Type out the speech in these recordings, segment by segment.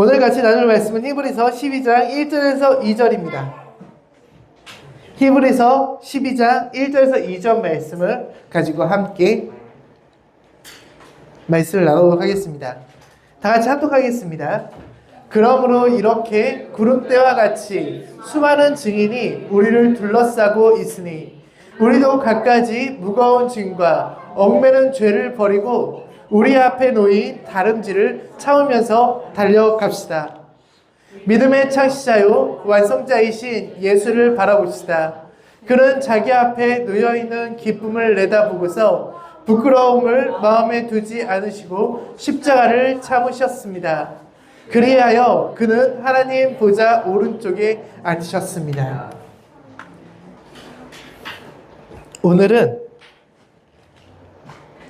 오늘 같이 나눌 말씀은 히브리서 12장 1절에서 2절입니다. 히브리서 12장 1절에서 2절 말씀을 가지고 함께 말씀을 나누도록 하겠습니다. 다 같이 합독하겠습니다. 그러므로 이렇게 구름대와 같이 수많은 증인이 우리를 둘러싸고 있으니 우리도 갖가지 무거운 짐과 얽매는 죄를 버리고 우리 앞에 놓인 다름질을 참으면서 달려갑시다. 믿음의 창시자요 완성자이신 예수를 바라봅시다. 그는 자기 앞에 놓여있는 기쁨을 내다보고서 부끄러움을 마음에 두지 않으시고 십자가를 참으셨습니다. 그리하여 그는 하나님 보좌 오른쪽에 앉으셨습니다. 오늘은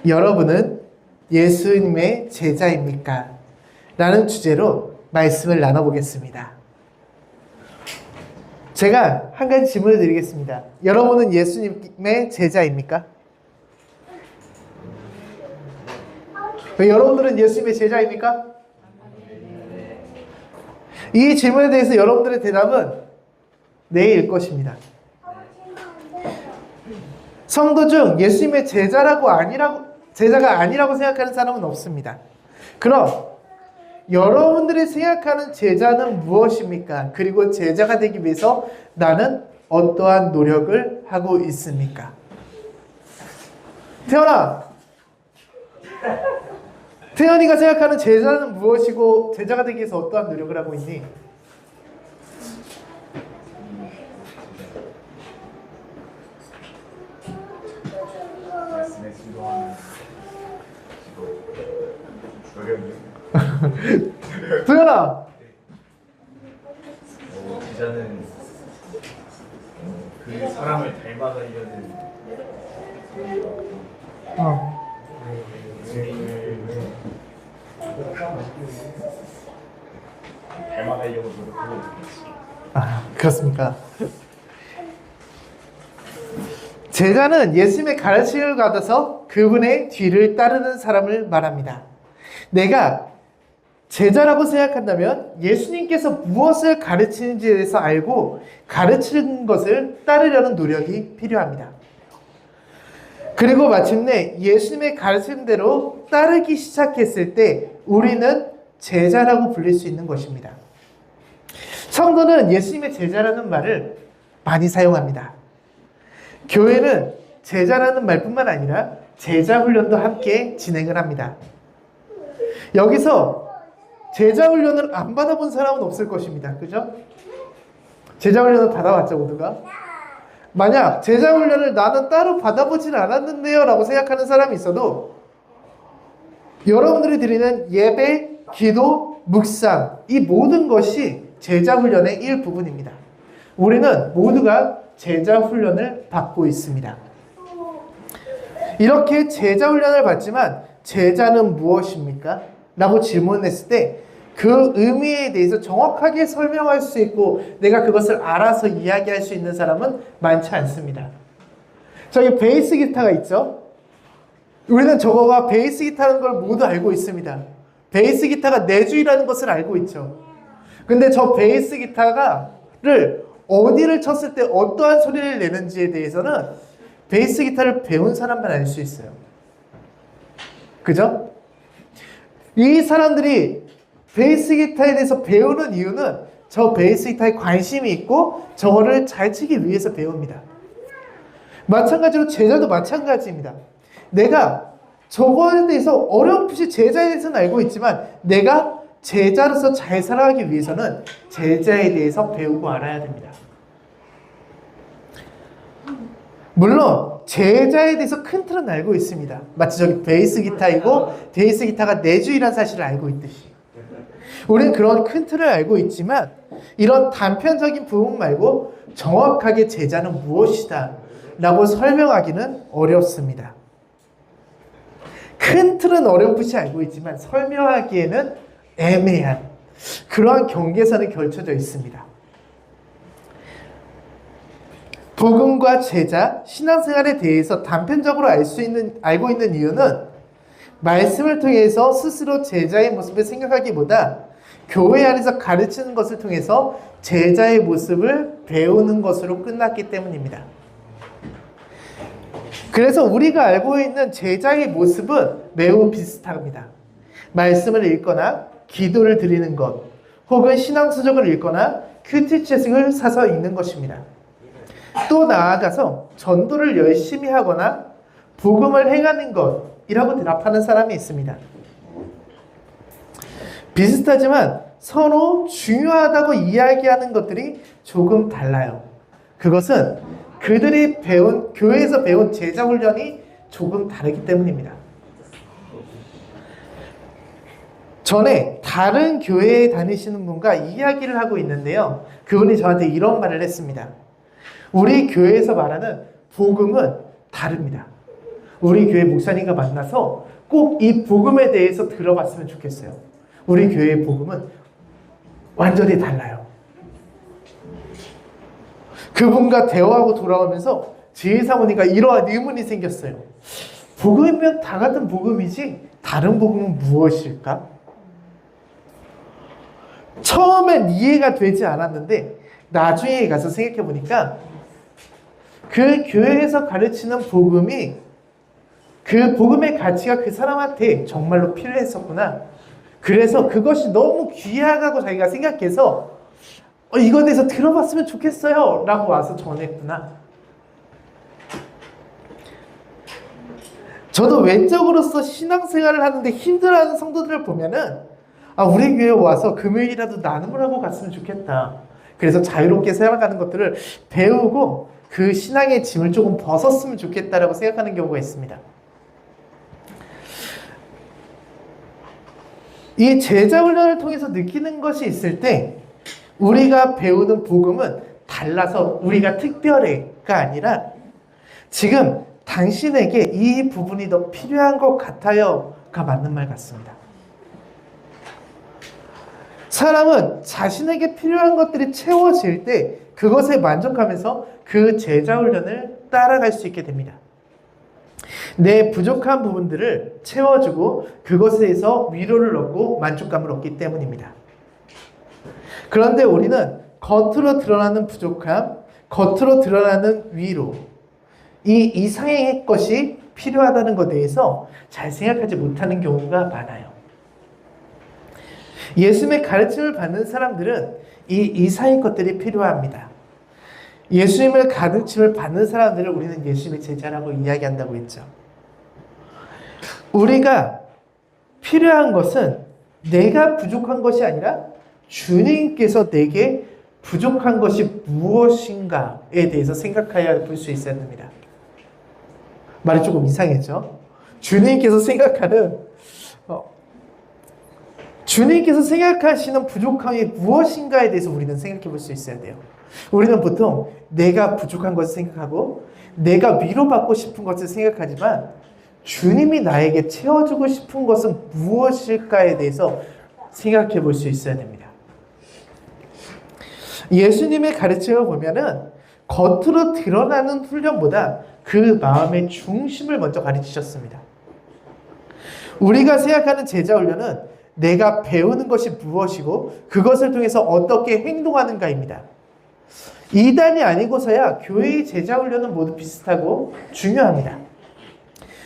여러분은 예수님의 제자입니까? 라는 주제로 말씀을 나눠보겠습니다. 제가 한 가지 질문을 드리겠습니다. 여러분은 예수님의 제자입니까? 여러분들은 예수님의 제자입니까? 이 질문에 대해서 여러분들의 대답은 네일 것입니다. 성도 중 예수님의 제자가 아니라고 생각하는 사람은 없습니다. 그럼 여러분들이 생각하는 제자는 무엇입니까? 그리고 제자가 되기 위해서 나는 어떠한 노력을 하고 있습니까? 태연이가 생각하는 제자는 무엇이고 제자가 되기 위해서 어떠한 노력을 하고 있니? 도연아! 제자는 그 사람을 닮아가려는 닮아가려고 노력하고 있습니다. 그렇습니까? 제자는 예수님의 가르침을 받아서 그분의 뒤를 따르는 사람을 말합니다. 내가 제자라고 생각한다면 예수님께서 무엇을 가르치는지에 대해서 알고 가르치는 것을 따르려는 노력이 필요합니다. 그리고 마침내 예수님의 가르침대로 따르기 시작했을 때 우리는 제자라고 불릴 수 있는 것입니다. 성도는 예수님의 제자라는 말을 많이 사용합니다. 교회는 제자라는 말뿐만 아니라 제자 훈련도 함께 진행을 합니다. 여기서 제자 훈련을 안 받아본 사람은 없을 것입니다. 그죠? 제자 훈련을 받아봤죠, 모두가? 만약 제자 훈련을 나는 따로 받아보진 않았는데요 라고 생각하는 사람이 있어도 여러분들이 드리는 예배, 기도, 묵상 이 모든 것이 제자 훈련의 일부분입니다. 우리는 모두가 제자 훈련을 받고 있습니다. 이렇게 제자 훈련을 받지만 제자는 무엇입니까? 라고 질문했을 때 그 의미에 대해서 정확하게 설명할 수 있고 내가 그것을 알아서 이야기할 수 있는 사람은 많지 않습니다. 저기 베이스 기타가 있죠? 우리는 저거가 베이스 기타라는 걸 모두 알고 있습니다. 베이스 기타가 내주이라는 것을 알고 있죠. 근데 저 베이스 기타를 어디를 쳤을 때 어떠한 소리를 내는지에 대해서는 베이스 기타를 배운 사람만 알 수 있어요. 그죠? 이 사람들이 베이스 기타에 대해서 배우는 이유는 저 베이스 기타에 관심이 있고 저거를 잘 치기 위해서 배웁니다. 마찬가지로 제자도 마찬가지입니다. 내가 저거에 대해서 어렴풋이 제자에 대해서는 알고 있지만 내가 제자로서 잘 살아가기 위해서는 제자에 대해서 배우고 알아야 됩니다. 물론 제자에 대해서 큰 틀은 알고 있습니다. 마치 저기 베이스 기타이고 베이스 기타가 내주이라는 사실을 알고 있듯이 우리는 그런 큰 틀을 알고 있지만 이런 단편적인 부분 말고 정확하게 제자는 무엇이다 라고 설명하기는 어렵습니다. 큰 틀은 어렴풋이 알고 있지만 설명하기에는 애매한 그러한 경계선이 걸쳐져 있습니다. 복음과 제자, 신앙생활에 대해서 단편적으로 알고 있는 이유는 말씀을 통해서 스스로 제자의 모습을 생각하기보다 교회 안에서 가르치는 것을 통해서 제자의 모습을 배우는 것으로 끝났기 때문입니다. 그래서 우리가 알고 있는 제자의 모습은 매우 비슷합니다. 말씀을 읽거나 기도를 드리는 것, 혹은 신앙서적을 읽거나 큐티책을 사서 읽는 것입니다. 또 나아가서 전도를 열심히 하거나 복음을 행하는 것이라고 대답하는 사람이 있습니다. 비슷하지만 서로 중요하다고 이야기하는 것들이 조금 달라요. 그것은 그들이 교회에서 배운 제자 훈련이 조금 다르기 때문입니다. 전에 다른 교회에 다니시는 분과 이야기를 하고 있는데요. 그분이 저한테 이런 말을 했습니다. 우리 교회에서 말하는 복음은 다릅니다. 우리 교회 목사님과 만나서 꼭 이 복음에 대해서 들어봤으면 좋겠어요. 우리 교회의 복음은 완전히 달라요. 그분과 대화하고 돌아오면서 제 사모님과 이러한 의문이 생겼어요. 복음이면 다 같은 복음이지 다른 복음은 무엇일까? 처음엔 이해가 되지 않았는데 나중에 가서 생각해 보니까 그 교회에서 가르치는 복음이 그 복음의 가치가 그 사람한테 정말로 필요했었구나. 그래서 그것이 너무 귀하다고 자기가 생각해서 이거에 대해서 들어봤으면 좋겠어요 라고 와서 전했구나. 저도 외적으로서 신앙생활을 하는데 힘들어하는 성도들을 보면은 우리 교회에 와서 금요일이라도 나눔을 하고 갔으면 좋겠다. 그래서 자유롭게 살아가는 것들을 배우고 그 신앙의 짐을 조금 벗었으면 좋겠다라고 생각하는 경우가 있습니다. 이 제자 훈련을 통해서 느끼는 것이 있을 때 우리가 배우는 복음은 달라서 우리가 특별해가 아니라 지금 당신에게 이 부분이 더 필요한 것 같아요가 맞는 말 같습니다. 사람은 자신에게 필요한 것들이 채워질 때 그것에 만족하면서 그 제자 훈련을 따라갈 수 있게 됩니다. 내 부족한 부분들을 채워주고 그것에 대해서 위로를 얻고 만족감을 얻기 때문입니다. 그런데 우리는 겉으로 드러나는 부족함, 겉으로 드러나는 위로, 이 이상의 것이 필요하다는 것에 대해서 잘 생각하지 못하는 경우가 많아요. 예수님의 가르침을 받는 사람들은 이 이상의 것들이 필요합니다. 예수님의 가르침을 받는 사람들을 우리는 예수님의 제자라고 이야기한다고 했죠. 우리가 필요한 것은 내가 부족한 것이 아니라 주님께서 내게 부족한 것이 무엇인가에 대해서 생각해야 볼 수 있어야 됩니다. 말이 조금 이상했죠? 주님께서 생각하시는 부족함이 무엇인가에 대해서 우리는 생각해 볼 수 있어야 돼요. 우리는 보통 내가 부족한 것을 생각하고 내가 위로받고 싶은 것을 생각하지만 주님이 나에게 채워주고 싶은 것은 무엇일까에 대해서 생각해 볼 수 있어야 됩니다. 예수님의 가르침을 보면은 겉으로 드러나는 훈련보다 그 마음의 중심을 먼저 가르치셨습니다. 우리가 생각하는 제자 훈련은 내가 배우는 것이 무엇이고 그것을 통해서 어떻게 행동하는가입니다. 이단이 아니고서야 교회의 제자 훈련은 모두 비슷하고 중요합니다.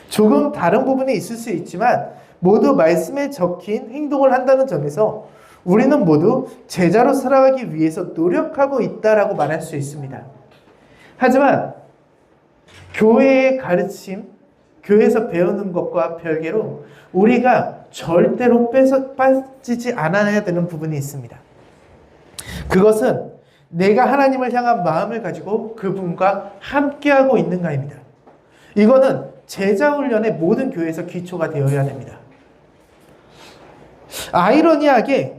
조금 다른 부분이 있을 수 있지만 모두 말씀에 적힌 행동을 한다는 점에서 우리는 모두 제자로 살아가기 위해서 노력하고 있다라고 말할 수 있습니다. 하지만 교회의 가르침, 교회에서 배우는 것과 별개로 우리가 절대로 빠지지 않아야 되는 부분이 있습니다. 그것은 내가 하나님을 향한 마음을 가지고 그분과 함께하고 있는가입니다. 이거는 제자훈련의 모든 교회에서 기초가 되어야 됩니다. 아이러니하게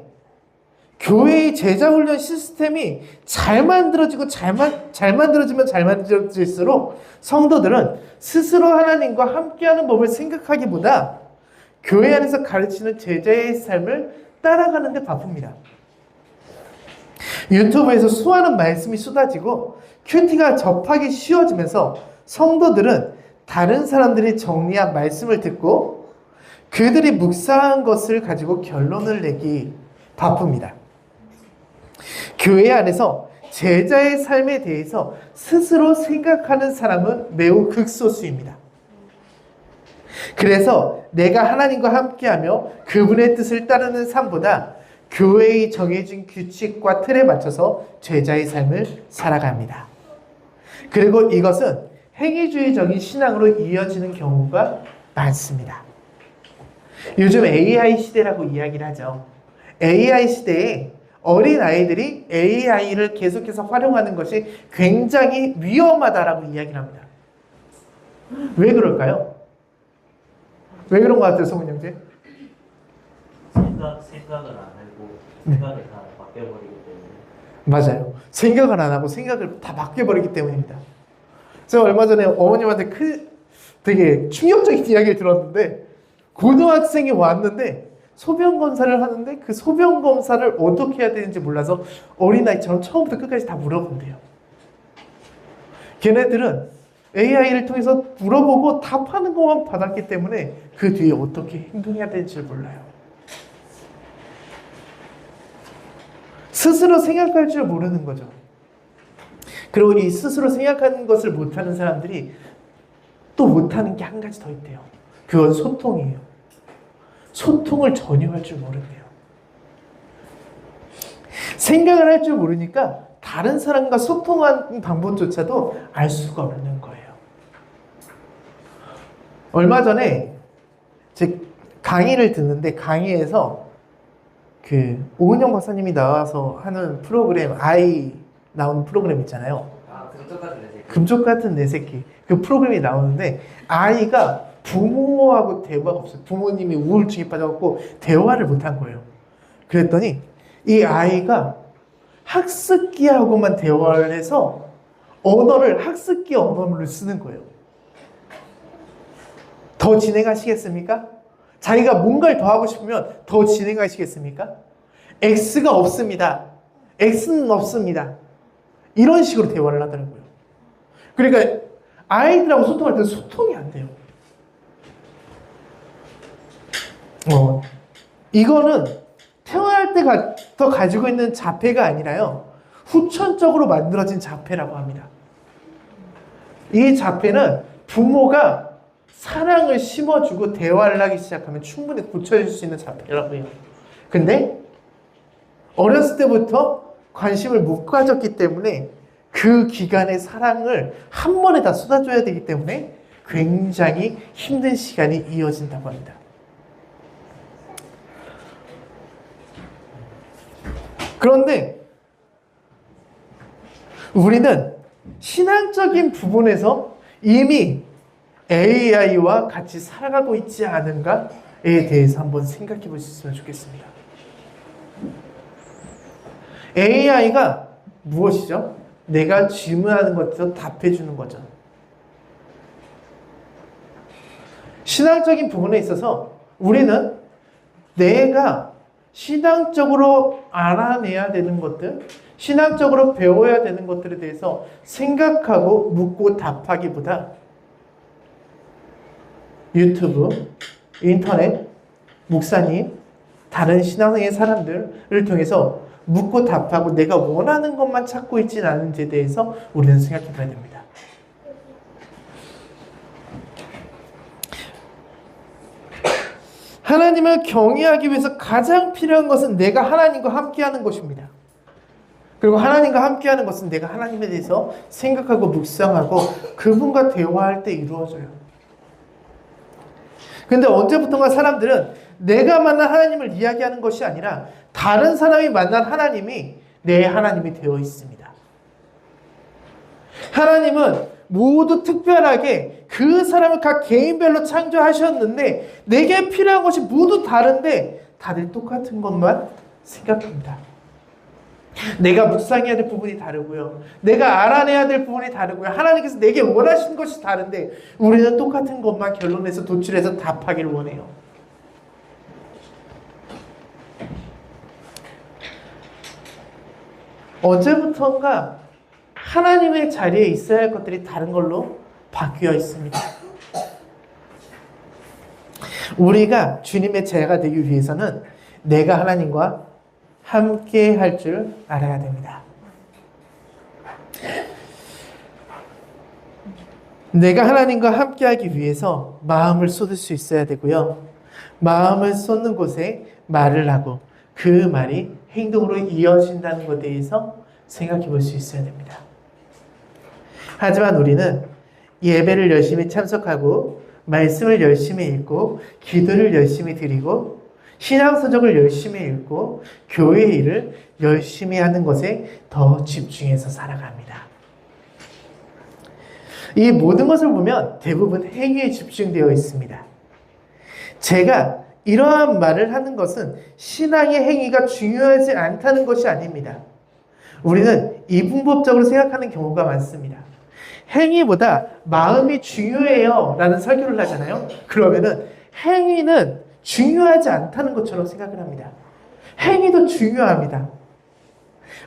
교회의 제자훈련 시스템이 잘 만들어지면 잘 만들어질수록 성도들은 스스로 하나님과 함께하는 법을 생각하기보다 교회 안에서 가르치는 제자의 삶을 따라가는 데 바쁩니다. 유튜브에서 수많은 말씀이 쏟아지고 큐티가 접하기 쉬워지면서 성도들은 다른 사람들이 정리한 말씀을 듣고 그들이 묵상한 것을 가지고 결론을 내기 바쁩니다. 교회 안에서 제자의 삶에 대해서 스스로 생각하는 사람은 매우 극소수입니다. 그래서 내가 하나님과 함께하며 그분의 뜻을 따르는 삶보다 교회의 정해진 규칙과 틀에 맞춰서 제자의 삶을 살아갑니다. 그리고 이것은 행위주의적인 신앙으로 이어지는 경우가 많습니다. 요즘 AI 시대라고 이야기를 하죠. AI 시대에 어린 아이들이 AI를 계속해서 활용하는 것이 굉장히 위험하다라고 이야기를 합니다. 왜 그럴까요? 왜 그런 것 같아요, 성훈 형제? 생각을 안 하고 생각을 다 바뀌어버리기 때문에. 맞아요. 생각을 안 하고 생각을 다 바뀌어버리기 때문입니다. 제가 얼마 전에 어머님한테 되게 충격적인 이야기를 들었는데, 고등학생이 왔는데 소변 검사를 하는데 그 소변 검사를 어떻게 해야 되는지 몰라서 어린아이처럼 처음부터 끝까지 다 물어본대요. 걔네들은 AI를 통해서 물어보고 답하는 것만 받았기 때문에 그 뒤에 어떻게 행동해야 될지 몰라요. 스스로 생각할 줄 모르는 거죠. 그리고 이 스스로 생각하는 것을 못하는 사람들이 또 못하는 게 한 가지 더 있대요. 그건 소통이에요. 소통을 전혀 할 줄 모른대요. 생각을 할 줄 모르니까 다른 사람과 소통하는 방법조차도 알 수가 없는 거예요. 얼마 전에 제 강의를 듣는데, 강의에서 그 오은영 박사님이 나와서 하는 프로그램, 아이 나오는 프로그램 있잖아요. 금쪽 같은 내 새끼. 금쪽 같은 내 새끼. 그 프로그램이 나오는데 아이가 부모하고 대화가 없어요. 부모님이 우울증에 빠져갖고 대화를 못한 거예요. 그랬더니 이 아이가 학습기하고만 대화를 해서 학습기 언어를 쓰는 거예요. 더 진행하시겠습니까? 자기가 뭔가를 더 하고 싶으면 더 진행하시겠습니까? X가 없습니다. X는 없습니다. 이런 식으로 대화를 하더라고요. 그러니까 아이들하고 소통할 때 소통이 안 돼요. 이거는 태어날 때부터 가지고 있는 자폐가 아니라요, 후천적으로 만들어진 자폐라고 합니다. 이 자폐는 부모가 사랑을 심어주고 대화를 하기 시작하면 충분히 고쳐질 수 있는 자폐라고 해요. 근데 어렸을 때부터 관심을 못 가졌기 때문에 그 기간의 사랑을 한 번에 다 쏟아줘야 되기 때문에 굉장히 힘든 시간이 이어진다고 합니다. 그런데 우리는 신앙적인 부분에서 이미 AI와 같이 살아가고 있지 않은가에 대해서 한번 생각해 보셨으면 좋겠습니다. AI가 무엇이죠? 내가 질문하는 것에서 답해 주는 거죠. 신앙적인 부분에 있어서 우리는 내가 신앙적으로 알아내야 되는 것들, 신앙적으로 배워야 되는 것들에 대해서 생각하고 묻고 답하기보다 유튜브, 인터넷, 목사님, 다른 신앙의 사람들을 통해서 묻고 답하고 내가 원하는 것만 찾고 있지는 않은지에 대해서 우리는 생각해 봐야 됩니다. 하나님을 경외하기 위해서 가장 필요한 것은 내가 하나님과 함께하는 것입니다. 그리고 하나님과 함께하는 것은 내가 하나님에 대해서 생각하고 묵상하고 그분과 대화할 때 이루어져요. 근데 언제부턴가 사람들은 내가 만난 하나님을 이야기하는 것이 아니라 다른 사람이 만난 하나님이 내 하나님이 되어 있습니다. 하나님은 모두 특별하게 그 사람을 각 개인별로 창조하셨는데 내게 필요한 것이 모두 다른데 다들 똑같은 것만 생각합니다. 내가 묵상해야 될 부분이 다르고요, 내가 알아내야 될 부분이 다르고요, 하나님께서 내게 원하시는 것이 다른데 우리는 똑같은 것만 결론내서 도출해서 답하기를 원해요. 언제부턴가 하나님의 자리에 있어야 할 것들이 다른 걸로 바뀌어 있습니다. 우리가 주님의 제자가 되기 위해서는 내가 하나님과 함께 할 줄 알아야 됩니다. 내가 하나님과 함께 하기 위해서 마음을 쏟을 수 있어야 되고요. 마음을 쏟는 곳에 말을 하고 그 말이 행동으로 이어진다는 것에 대해서 생각해 볼 수 있어야 됩니다. 하지만 우리는 예배를 열심히 참석하고 말씀을 열심히 읽고 기도를 열심히 드리고 신앙서적을 열심히 읽고 교회 일을 열심히 하는 것에 더 집중해서 살아갑니다. 이 모든 것을 보면 대부분 행위에 집중되어 있습니다. 제가 이러한 말을 하는 것은 신앙의 행위가 중요하지 않다는 것이 아닙니다. 우리는 이분법적으로 생각하는 경우가 많습니다. 행위보다 마음이 중요해요 라는 설교를 하잖아요. 그러면은 행위는 중요하지 않다는 것처럼 생각을 합니다. 행위도 중요합니다.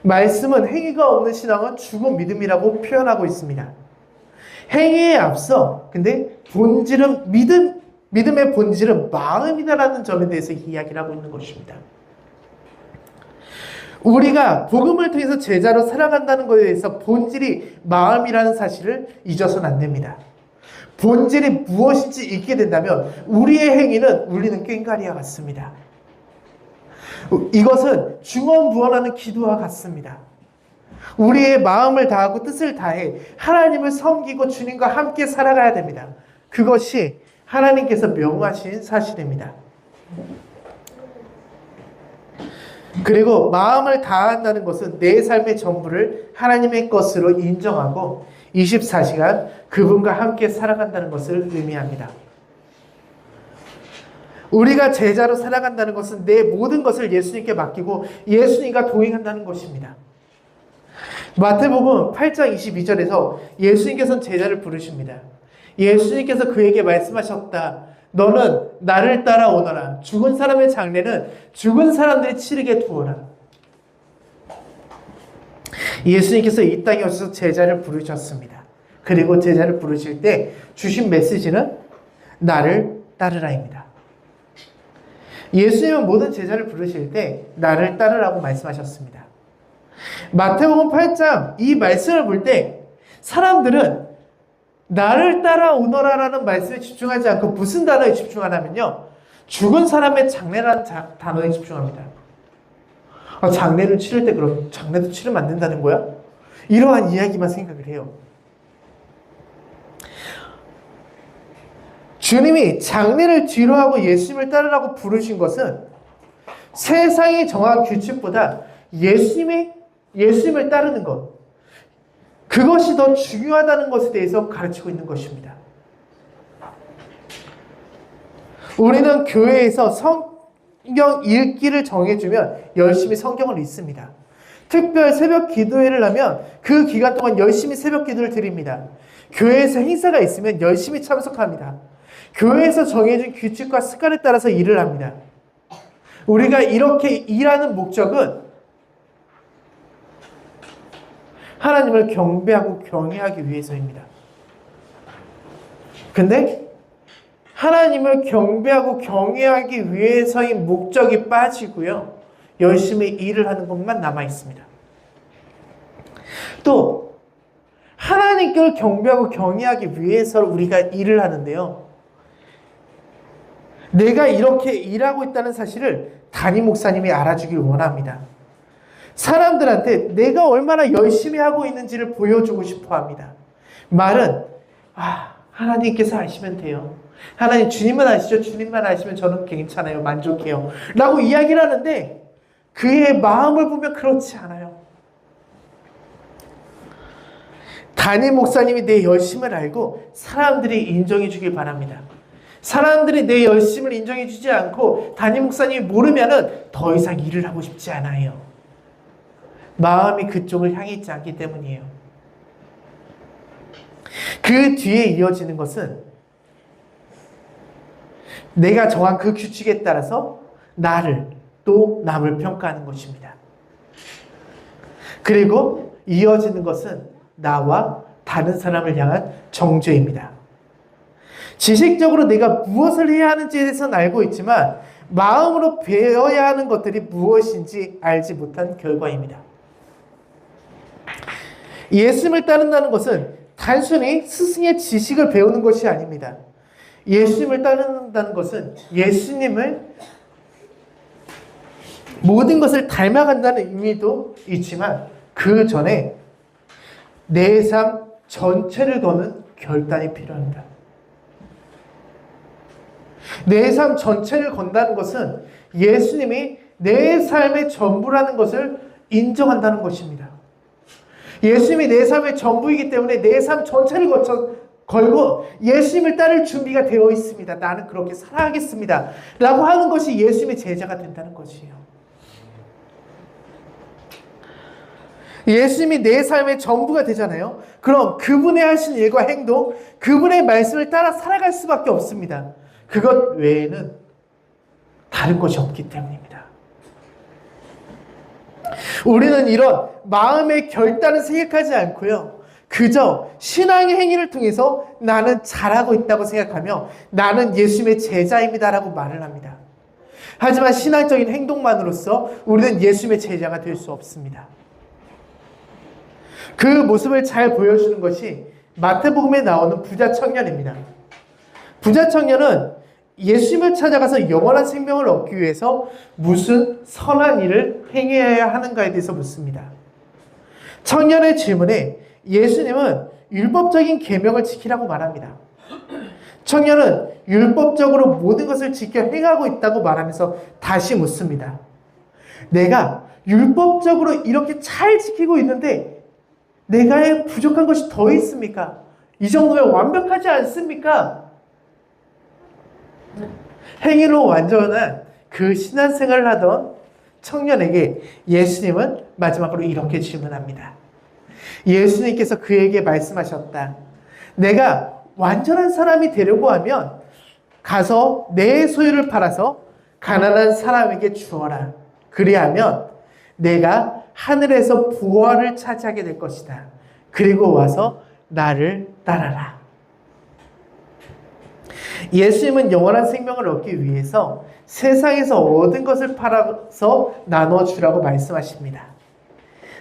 말씀은 행위가 없는 신앙은 죽은 믿음이라고 표현하고 있습니다. 행위에 앞서 근데 본질은 믿음의 본질은 마음이다라는 점에 대해서 이야기를 하고 있는 것입니다. 우리가 복음을 통해서 제자로 살아간다는 것에 대해서 본질이 마음이라는 사실을 잊어서는 안 됩니다. 본질이 무엇인지 잊게 된다면 우리의 행위는 울리는 꽹과리와 같습니다. 이것은 중언부언하는 기도와 같습니다. 우리의 마음을 다하고 뜻을 다해 하나님을 섬기고 주님과 함께 살아가야 됩니다. 그것이 하나님께서 명하신 사실입니다. 그리고 마음을 다한다는 것은 내 삶의 전부를 하나님의 것으로 인정하고 24시간 그분과 함께 살아간다는 것을 의미합니다. 우리가 제자로 살아간다는 것은 내 모든 것을 예수님께 맡기고 예수님과 동행한다는 것입니다. 마태복음 8장 22절에서 예수님께서는 제자를 부르십니다. 예수님께서 그에게 말씀하셨다. 너는 나를 따라오너라. 죽은 사람의 장례는 죽은 사람들이 치르게 두어라. 예수님께서 이 땅에 오셔서 제자를 부르셨습니다. 그리고 제자를 부르실 때 주신 메시지는 나를 따르라입니다. 예수님은 모든 제자를 부르실 때 나를 따르라고 말씀하셨습니다. 마태복음 8장 이 말씀을 볼 때 사람들은 나를 따라오너라라는 말씀에 집중하지 않고 무슨 단어에 집중하냐면요. 죽은 사람의 장례라는 단어에 집중합니다. 장례를 치를 때 그럼 장례도 치르면 안 된다는 거야? 이러한 이야기만 생각을 해요. 주님이 장례를 뒤로하고 예수님을 따르라고 부르신 것은 세상이 정한 규칙보다 예수님을 따르는 것, 그것이 더 중요하다는 것에 대해서 가르치고 있는 것입니다. 우리는 교회에서 성경 읽기를 정해주면 열심히 성경을 읽습니다. 특별 새벽 기도회를 하면 그 기간 동안 열심히 새벽 기도를 드립니다. 교회에서 행사가 있으면 열심히 참석합니다. 교회에서 정해진 규칙과 습관에 따라서 일을 합니다. 우리가 이렇게 일하는 목적은 하나님을 경배하고 경외하기 위해서입니다. 근데 하나님을 경배하고 경외하기 위해서인 목적이 빠지고요. 열심히 일을 하는 것만 남아 있습니다. 또 하나님께를 경배하고 경외하기 위해서 우리가 일을 하는데요. 내가 이렇게 일하고 있다는 사실을 담임 목사님이 알아주길 원합니다. 사람들한테 내가 얼마나 열심히 하고 있는지를 보여주고 싶어 합니다. 말은 하나님께서 아시면 돼요. 하나님 주님만 아시죠? 주님만 아시면 저는 괜찮아요. 만족해요. 라고 이야기를 하는데 그의 마음을 보면 그렇지 않아요. 담임 목사님이 내 열심을 알고 사람들이 인정해 주길 바랍니다. 사람들이 내 열심을 인정해 주지 않고 담임 목사님이 모르면은 더 이상 일을 하고 싶지 않아요. 마음이 그쪽을 향해 있지 않기 때문이에요. 그 뒤에 이어지는 것은 내가 정한 그 규칙에 따라서 나를 또 남을 평가하는 것입니다. 그리고 이어지는 것은 나와 다른 사람을 향한 정죄입니다. 지식적으로 내가 무엇을 해야 하는지에 대해서는 알고 있지만 마음으로 배워야 하는 것들이 무엇인지 알지 못한 결과입니다. 예수님을 따른다는 것은 단순히 스승의 지식을 배우는 것이 아닙니다. 예수님을 따른다는 것은 예수님을 모든 것을 닮아간다는 의미도 있지만 그 전에 내 삶 전체를 거는 결단이 필요합니다. 내 삶 전체를 건다는 것은 예수님이 내 삶의 전부라는 것을 인정한다는 것입니다. 예수님이 내 삶의 전부이기 때문에 내 삶 전체를 걸고 예수님을 따를 준비가 되어 있습니다. 나는 그렇게 살아가겠습니다. 라고 하는 것이 예수님의 제자가 된다는 것이에요. 예수님이 내 삶의 전부가 되잖아요. 그럼 그분의 하신 일과 행동, 그분의 말씀을 따라 살아갈 수밖에 없습니다. 그것 외에는 다른 것이 없기 때문입니다. 우리는 이런 마음의 결단을 생각하지 않고요. 그저 신앙의 행위를 통해서 나는 잘하고 있다고 생각하며 나는 예수님의 제자입니다라고 말을 합니다. 하지만 신앙적인 행동만으로서 우리는 예수님의 제자가 될 수 없습니다. 그 모습을 잘 보여주는 것이 마태복음에 나오는 부자 청년입니다. 부자 청년은 예수님을 찾아가서 영원한 생명을 얻기 위해서 무슨 선한 일을 행해야 하는가에 대해서 묻습니다. 청년의 질문에 예수님은 율법적인 계명을 지키라고 말합니다. 청년은 율법적으로 모든 것을 지켜 행하고 있다고 말하면서 다시 묻습니다. 내가 율법적으로 이렇게 잘 지키고 있는데 내가 부족한 것이 더 있습니까? 이 정도면 완벽하지 않습니까? 행위로 완전한 그 신앙생활을 하던 청년에게 예수님은 마지막으로 이렇게 질문합니다. 예수님께서 그에게 말씀하셨다. 내가 완전한 사람이 되려고 하면 가서 내 소유를 팔아서 가난한 사람에게 주어라. 그리하면 내가 하늘에서 부활을 차지하게 될 것이다. 그리고 와서 나를 따라라. 예수님은 영원한 생명을 얻기 위해서 세상에서 얻은 것을 팔아서 나눠주라고 말씀하십니다.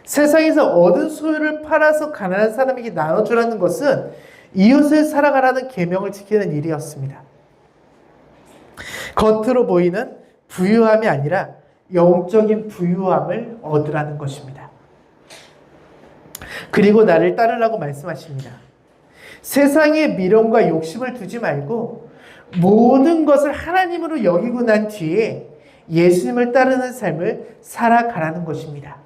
세상에서 얻은 소유를 팔아서 가난한 사람에게 나눠주라는 것은 이웃을 사랑하라는 계명을 지키는 일이었습니다. 겉으로 보이는 부유함이 아니라 영적인 부유함을 얻으라는 것입니다. 그리고 나를 따르라고 말씀하십니다. 세상의 미련과 욕심을 두지 말고 모든 것을 하나님으로 여기고 난 뒤에 예수님을 따르는 삶을 살아가라는 것입니다.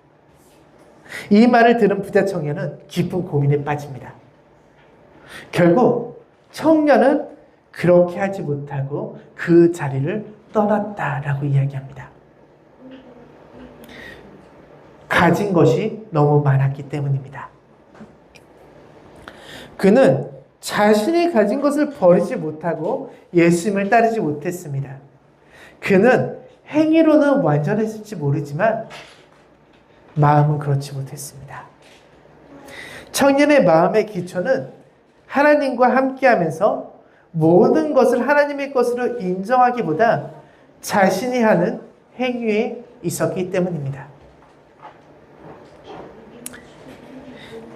이 말을 들은 부자 청년은 깊은 고민에 빠집니다. 결국 청년은 그렇게 하지 못하고 그 자리를 떠났다라고 이야기합니다. 가진 것이 너무 많았기 때문입니다. 그는 자신이 가진 것을 버리지 못하고 예수님을 따르지 못했습니다. 그는 행위로는 완전했을지 모르지만 마음은 그렇지 못했습니다. 청년의 마음의 기초는 하나님과 함께하면서 모든 것을 하나님의 것으로 인정하기보다 자신이 하는 행위에 있었기 때문입니다.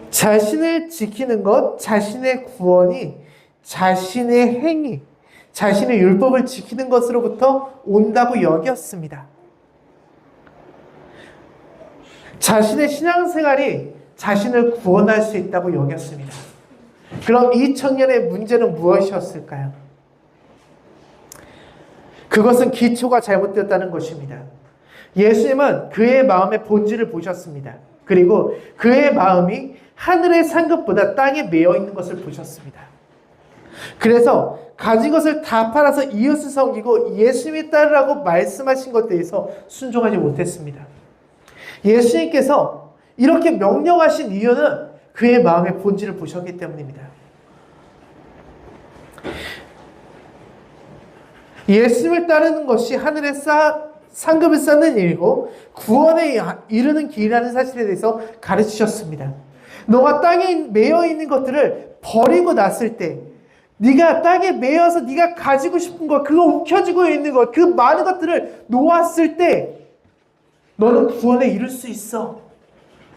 자신을 지키는 것, 자신의 구원이 자신의 행위, 자신의 율법을 지키는 것으로부터 온다고 여겼습니다. 자신의 신앙생활이 자신을 구원할 수 있다고 여겼습니다. 그럼 이 청년의 문제는 무엇이었을까요? 그것은 기초가 잘못되었다는 것입니다. 예수님은 그의 마음의 본질을 보셨습니다. 그리고 그의 마음이 하늘의 상급보다 땅에 매여 있는 것을 보셨습니다. 그래서 가진 것을 다 팔아서 이웃을 섬기고 예수님이 따르라고 말씀하신 것에 대해서 순종하지 못했습니다. 예수님께서 이렇게 명령하신 이유는 그의 마음의 본질을 보셨기 때문입니다. 예수님을 따르는 것이 하늘의 상급을 쌓는 일이고 구원에 이르는 길이라는 사실에 대해서 가르치셨습니다. 너가 땅에 매여 있는 것들을 버리고 났을 때 네가 땅에 매여서 네가 가지고 싶은 것, 그거 움켜쥐고 있는 것, 그 많은 것들을 놓았을 때 너는 구원에 이룰 수 있어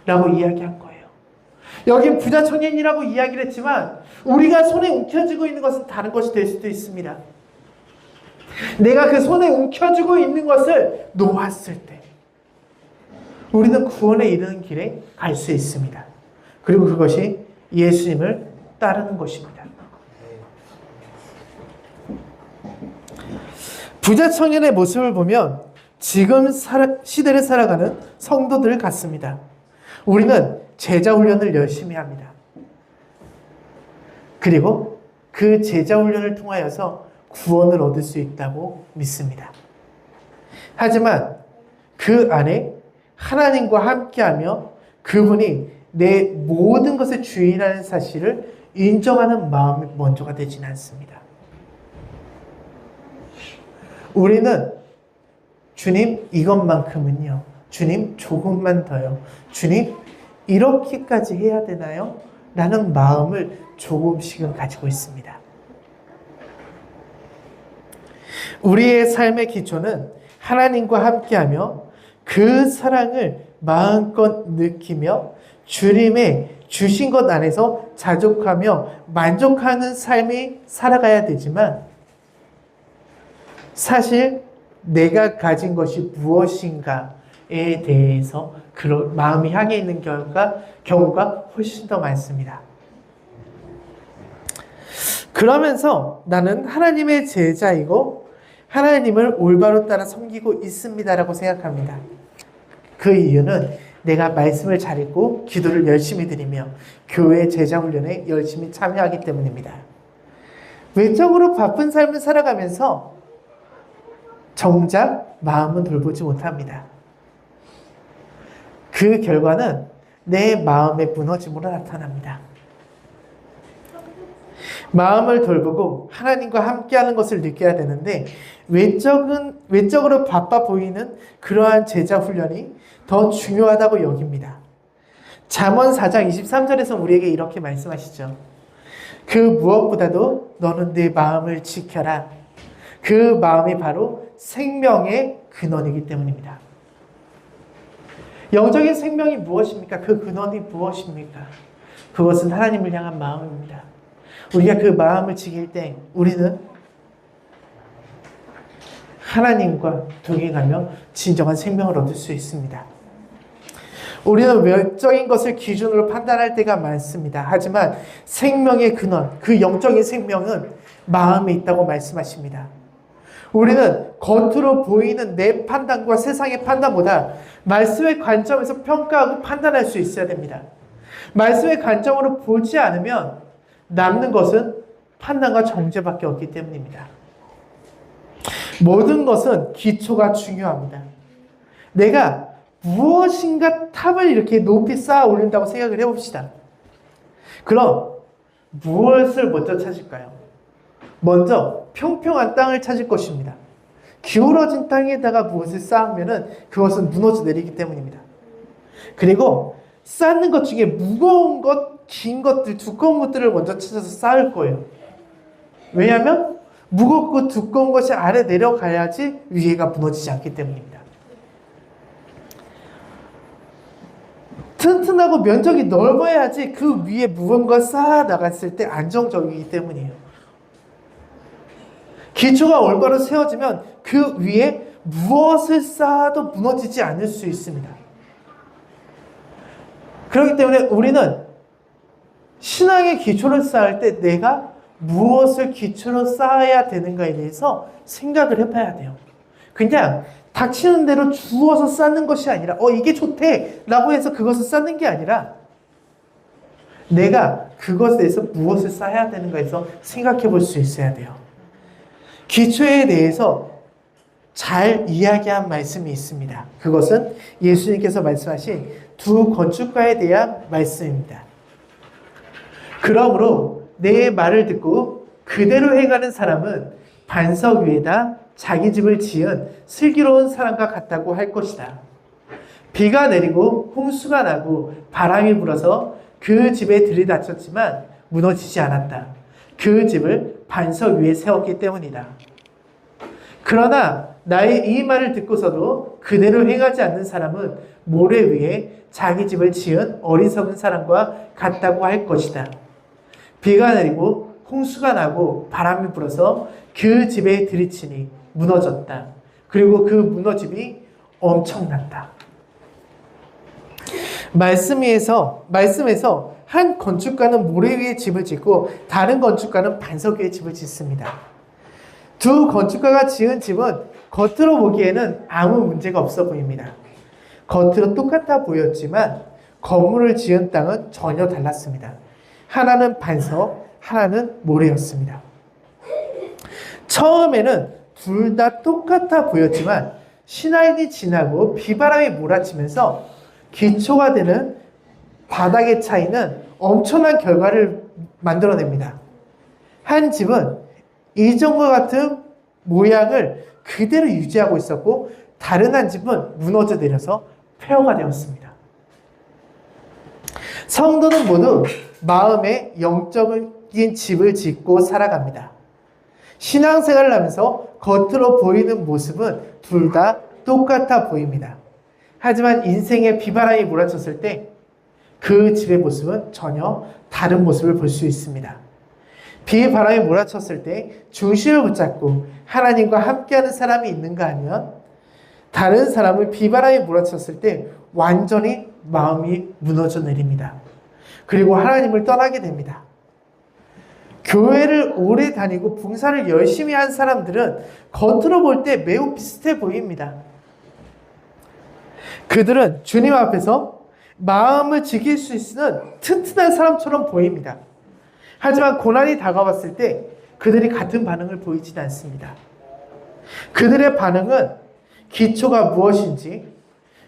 라고 이야기한 거예요. 여긴 부자 청년이라고 이야기를 했지만 우리가 손에 움켜쥐고 있는 것은 다른 것이 될 수도 있습니다. 내가 그 손에 움켜쥐고 있는 것을 놓았을 때 우리는 구원에 이르는 길에 갈 수 있습니다. 그리고 그것이 예수님을 따르는 것입니다. 부자 청년의 모습을 보면 지금 시대를 살아가는 성도들 같습니다. 우리는 제자 훈련을 열심히 합니다. 그리고 그 제자 훈련을 통하여서 구원을 얻을 수 있다고 믿습니다. 하지만 그 안에 하나님과 함께하며 그분이 내 모든 것의 주인이라는 사실을 인정하는 마음이 먼저가 되지는 않습니다. 우리는 주님 이것만큼은요. 주님 조금만 더요. 주님 이렇게까지 해야 되나요? 라는 마음을 조금씩은 가지고 있습니다. 우리의 삶의 기초는 하나님과 함께하며 그 사랑을 마음껏 느끼며 주님의 주신 것 안에서 자족하며 만족하는 삶이 살아가야 되지만 사실 내가 가진 것이 무엇인가에 대해서 그런 마음이 향해 있는 경우가 훨씬 더 많습니다. 그러면서 나는 하나님의 제자이고 하나님을 올바로 따라 섬기고 있습니다라고 생각합니다. 그 이유는 내가 말씀을 잘 읽고 기도를 열심히 드리며 교회 제자 훈련에 열심히 참여하기 때문입니다. 외적으로 바쁜 삶을 살아가면서 정작 마음은 돌보지 못합니다. 그 결과는 내 마음의 무너짐으로 나타납니다. 마음을 돌보고 하나님과 함께하는 것을 느껴야 되는데 외적으로 바빠 보이는 그러한 제자 훈련이 더 중요하다고 여깁니다. 잠언 4장 23절에서 우리에게 이렇게 말씀하시죠. 그 무엇보다도 너는 네 마음을 지켜라. 그 마음이 바로 생명의 근원이기 때문입니다. 영적인 생명이 무엇입니까? 그 근원이 무엇입니까? 그것은 하나님을 향한 마음입니다. 우리가 그 마음을 지킬 때 우리는 하나님과 동행하며 진정한 생명을 얻을 수 있습니다. 우리는 외적인 것을 기준으로 판단할 때가 많습니다. 하지만 생명의 근원, 그 영적인 생명은 마음에 있다고 말씀하십니다. 우리는 겉으로 보이는 내 판단과 세상의 판단보다 말씀의 관점에서 평가하고 판단할 수 있어야 됩니다. 말씀의 관점으로 보지 않으면 남는 것은 판단과 정죄밖에 없기 때문입니다. 모든 것은 기초가 중요합니다. 내가 무엇인가 탑을 이렇게 높이 쌓아 올린다고 생각을 해봅시다. 그럼 무엇을 먼저 찾을까요? 먼저 평평한 땅을 찾을 것입니다. 기울어진 땅에다가 무엇을 쌓으면 그것은 무너져 내리기 때문입니다. 그리고 쌓는 것 중에 무거운 것, 긴 것들, 두꺼운 것들을 먼저 찾아서 쌓을 거예요. 왜냐하면 무겁고 두꺼운 것이 아래 내려가야지 위에가 무너지지 않기 때문입니다. 튼튼하고 면적이 넓어야지 그 위에 무언가 쌓아 나갔을 때 안정적이기 때문이에요. 기초가 올바로 세워지면 그 위에 무엇을 쌓아도 무너지지 않을 수 있습니다. 그렇기 때문에 우리는 신앙의 기초를 쌓을 때 내가 무엇을 기초로 쌓아야 되는가에 대해서 생각을 해봐야 돼요. 그냥 닥치는 대로 주워서 쌓는 것이 아니라 이게 좋대 라고 해서 그것을 쌓는 게 아니라 내가 그것에 대해서 무엇을 쌓아야 되는가에서 생각해 볼 수 있어야 돼요. 기초에 대해서 잘 이야기한 말씀이 있습니다. 그것은 예수님께서 말씀하신 두 건축가에 대한 말씀입니다. 그러므로 내 말을 듣고 그대로 행하는 사람은 반석 위에다 자기 집을 지은 슬기로운 사람과 같다고 할 것이다. 비가 내리고 홍수가 나고 바람이 불어서 그 집에 들이닥쳤지만 무너지지 않았다. 그 집을 반석 위에 세웠기 때문이다. 그러나 나의 이 말을 듣고서도 그대로 행하지 않는 사람은 모래 위에 자기 집을 지은 어리석은 사람과 같다고 할 것이다. 비가 내리고 홍수가 나고 바람이 불어서 그 집에 들이치니 무너졌다. 그리고 그 무너짐이 엄청났다. 말씀에서 한 건축가는 모래 위에 집을 짓고 다른 건축가는 반석 위에 집을 짓습니다. 두 건축가가 지은 집은 겉으로 보기에는 아무 문제가 없어 보입니다. 겉으로 똑같아 보였지만 건물을 지은 땅은 전혀 달랐습니다. 하나는 반석, 하나는 모래였습니다. 처음에는 둘 다 똑같아 보였지만 시간이 지나고 비바람이 몰아치면서 기초가 되는 바닥의 차이는 엄청난 결과를 만들어냅니다. 한 집은 이전과 같은 모양을 그대로 유지하고 있었고 다른 한 집은 무너져 내려서 폐허가 되었습니다. 성도는 모두 마음의 영적인 집을 짓고 살아갑니다. 신앙생활을 하면서 겉으로 보이는 모습은 둘 다 똑같아 보입니다. 하지만 인생의 비바람이 몰아쳤을 때 그 집의 모습은 전혀 다른 모습을 볼 수 있습니다. 비바람이 몰아쳤을 때 중심을 붙잡고 하나님과 함께하는 사람이 있는가 하면 다른 사람은 비바람이 몰아쳤을 때 완전히 마음이 무너져 내립니다. 그리고 하나님을 떠나게 됩니다. 교회를 오래 다니고 봉사를 열심히 한 사람들은 겉으로 볼 때 매우 비슷해 보입니다. 그들은 주님 앞에서 마음을 지킬 수 있는 튼튼한 사람처럼 보입니다. 하지만 고난이 다가왔을 때 그들이 같은 반응을 보이지 않습니다. 그들의 반응은 기초가 무엇인지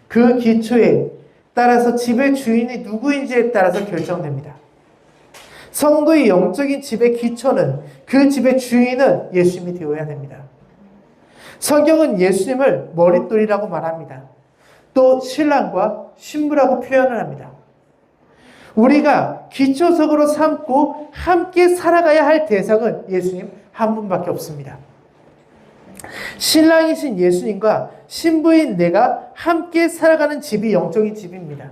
그 기초에 따라서 집의 주인이 누구인지에 따라서 결정됩니다. 성도의 영적인 집의 기초는 그 집의 주인은 예수님이 되어야 됩니다. 성경은 예수님을 머릿돌이라고 말합니다. 또 신랑과 신부라고 표현을 합니다. 우리가 기초석으로 삼고 함께 살아가야 할 대상은 예수님 한 분밖에 없습니다. 신랑이신 예수님과 신부인 내가 함께 살아가는 집이 영적인 집입니다.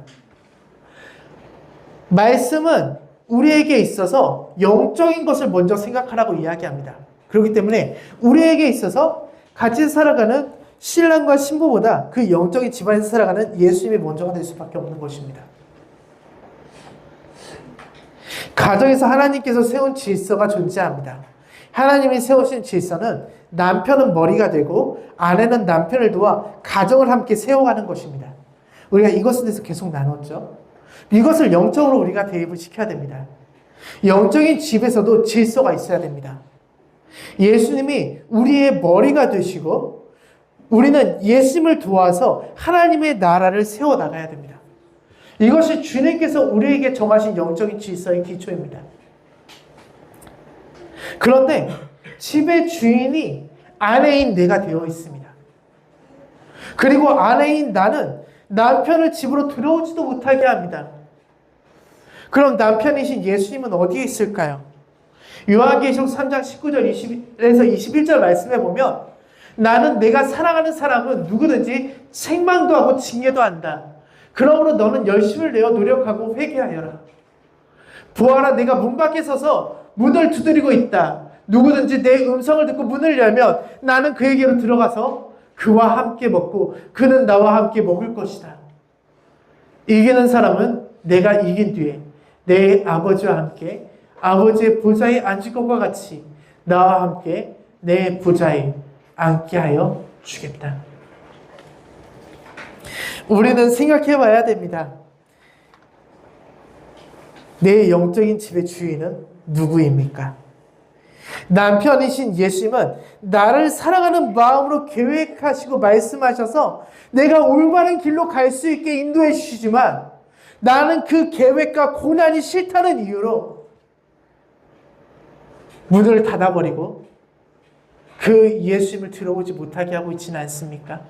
말씀은 우리에게 있어서 영적인 것을 먼저 생각하라고 이야기합니다. 그렇기 때문에 우리에게 있어서 같이 살아가는 신랑과 신부보다 그 영적인 집안에서 살아가는 예수님이 먼저가 될 수밖에 없는 것입니다. 가정에서 하나님께서 세운 질서가 존재합니다. 하나님이 세우신 질서는 남편은 머리가 되고 아내는 남편을 도와 가정을 함께 세워가는 것입니다. 우리가 이것에 대해서 계속 나눴죠. 이것을 영적으로 우리가 대입을 시켜야 됩니다. 영적인 집에서도 질서가 있어야 됩니다. 예수님이 우리의 머리가 되시고 우리는 예수님을 도와서 하나님의 나라를 세워나가야 됩니다. 이것이 주님께서 우리에게 정하신 영적인 질서의 기초입니다. 그런데 집의 주인이 아내인 내가 되어 있습니다. 그리고 아내인 나는 남편을 집으로 들어오지도 못하게 합니다. 그럼 남편이신 예수님은 어디에 있을까요? 요한계시록 3장 19절 20에서 21절 말씀해 보면 나는 내가 사랑하는 사람은 누구든지 책망도 하고 징계도 한다. 그러므로 너는 열심을 내어 노력하고 회개하여라. 보아라, 내가 문 밖에 서서 문을 두드리고 있다. 누구든지 내 음성을 듣고 문을 열면 나는 그에게로 들어가서 그와 함께 먹고 그는 나와 함께 먹을 것이다. 이기는 사람은 내가 이긴 뒤에 내 아버지와 함께 아버지의 보좌에 앉을 것과 같이 나와 함께 내 보좌에 앉게 하여 주겠다. 우리는 생각해 봐야 됩니다. 내 영적인 집의 주인은 누구입니까? 남편이신 예수님은 나를 사랑하는 마음으로 계획하시고 말씀하셔서 내가 올바른 길로 갈 수 있게 인도해 주시지만 나는 그 계획과 고난이 싫다는 이유로 문을 닫아버리고 그 예수님을 들어오지 못하게 하고 있지는 않습니까?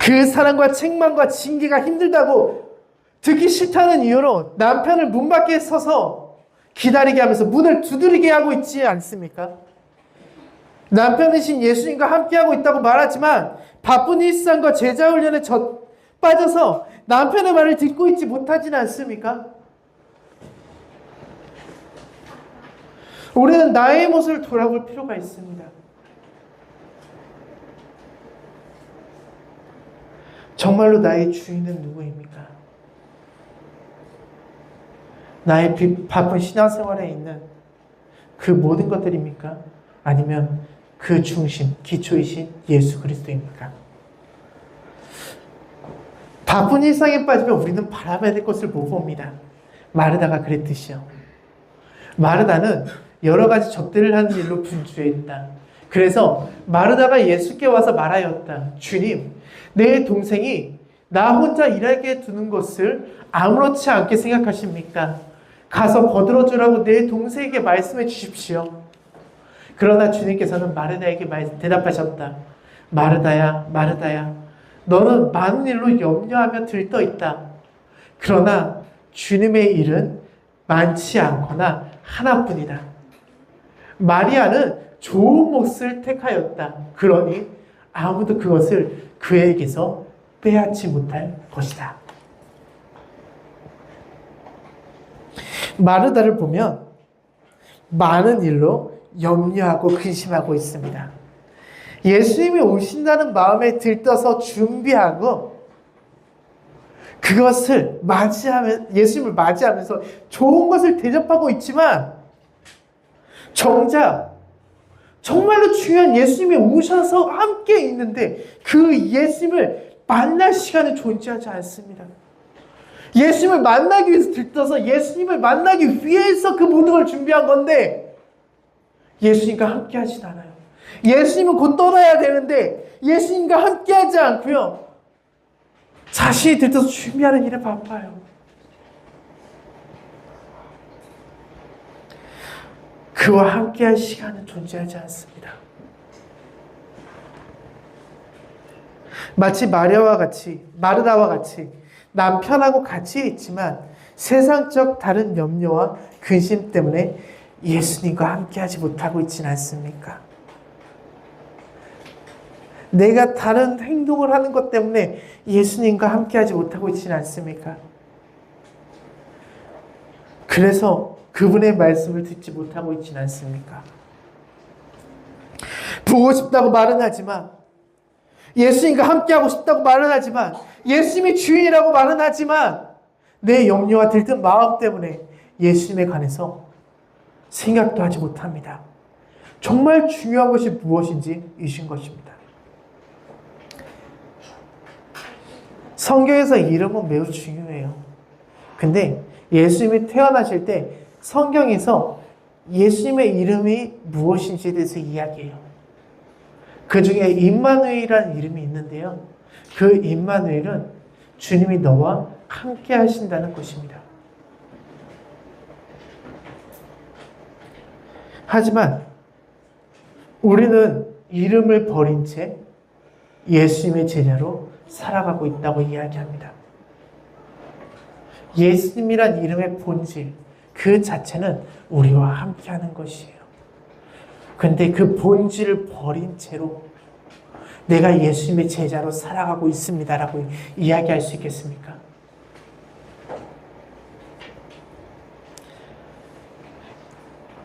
그 사랑과 책망과 징계가 힘들다고 듣기 싫다는 이유로 남편을 문 밖에 서서 기다리게 하면서 문을 두드리게 하고 있지 않습니까? 남편이신 예수님과 함께하고 있다고 말하지만 바쁜 일상과 제자 훈련에 빠져서 남편의 말을 듣고 있지 못하지는 않습니까? 우리는 나의 모습을 돌아볼 필요가 있습니다. 정말로 나의 주인은 누구입니까? 나의 바쁜 신앙생활에 있는 그 모든 것들입니까? 아니면 그 중심, 기초이신 예수 그리스도입니까? 바쁜 일상에 빠지면 우리는 바라봐야 될 것을 못 봅니다. 마르다가 그랬듯이요. 마르다는 여러 가지 접대를 하는 일로 분주했다. 그래서 마르다가 예수께 와서 말하였다. 주님, 내 동생이 나 혼자 일하게 두는 것을 아무렇지 않게 생각하십니까? 가서 거들어주라고 내 동생에게 말씀해 주십시오. 그러나 주님께서는 마르다에게 대답하셨다. 마르다야, 마르다야, 너는 많은 일로 염려하며 들떠 있다. 그러나 주님의 일은 많지 않거나 하나뿐이다. 마리아는 좋은 몫을 택하였다. 그러니 아무도 그것을 그에게서 빼앗지 못할 것이다. 마르다를 보면 많은 일로 염려하고 근심하고 있습니다. 예수님이 오신다는 마음에 들떠서 준비하고 그것을 예수님을 맞이하면서 좋은 것을 대접하고 있지만 정작 정말로 중요한 예수님이 오셔서 함께 있는데 그 예수님을 만날 시간은 존재하지 않습니다. 예수님을 만나기 위해서 들떠서 예수님을 만나기 위해서 그 모든 걸 준비한 건데 예수님과 함께 하진 않아요. 예수님은 곧 떠나야 되는데 예수님과 함께 하지 않고요. 자신이 들떠서 준비하는 일에 바빠요. 그와 함께 할 시간은 존재하지 않습니다. 마치 마르다와 같이 남편하고 같이 있지만 세상적 다른 염려와 근심 때문에 예수님과 함께하지 못하고 있지는 않습니까? 내가 다른 행동을 하는 것 때문에 예수님과 함께하지 못하고 있지는 않습니까? 그래서 그분의 말씀을 듣지 못하고 있지는 않습니까? 보고 싶다고 말은 하지만 예수님과 함께하고 싶다고 말은 하지만 예수님이 주인이라고 말은 하지만 내 염려와 들뜬 마음 때문에 예수님에 관해서 생각도 하지 못합니다. 정말 중요한 것이 무엇인지 이신 것입니다. 성경에서 이름은 매우 중요해요. 근데 예수님이 태어나실 때 성경에서 예수님의 이름이 무엇인지에 대해서 이야기해요. 그 중에 임마누엘이라는 이름이 있는데요. 그 임마누엘은 주님이 너와 함께 하신다는 것입니다. 하지만 우리는 이름을 버린 채 예수님의 제자로 살아가고 있다고 이야기합니다. 예수님이란 이름의 본질, 그 자체는 우리와 함께하는 것이에요. 근데 그 본질을 버린 채로 내가 예수님의 제자로 살아가고 있습니다라고 이야기할 수 있겠습니까?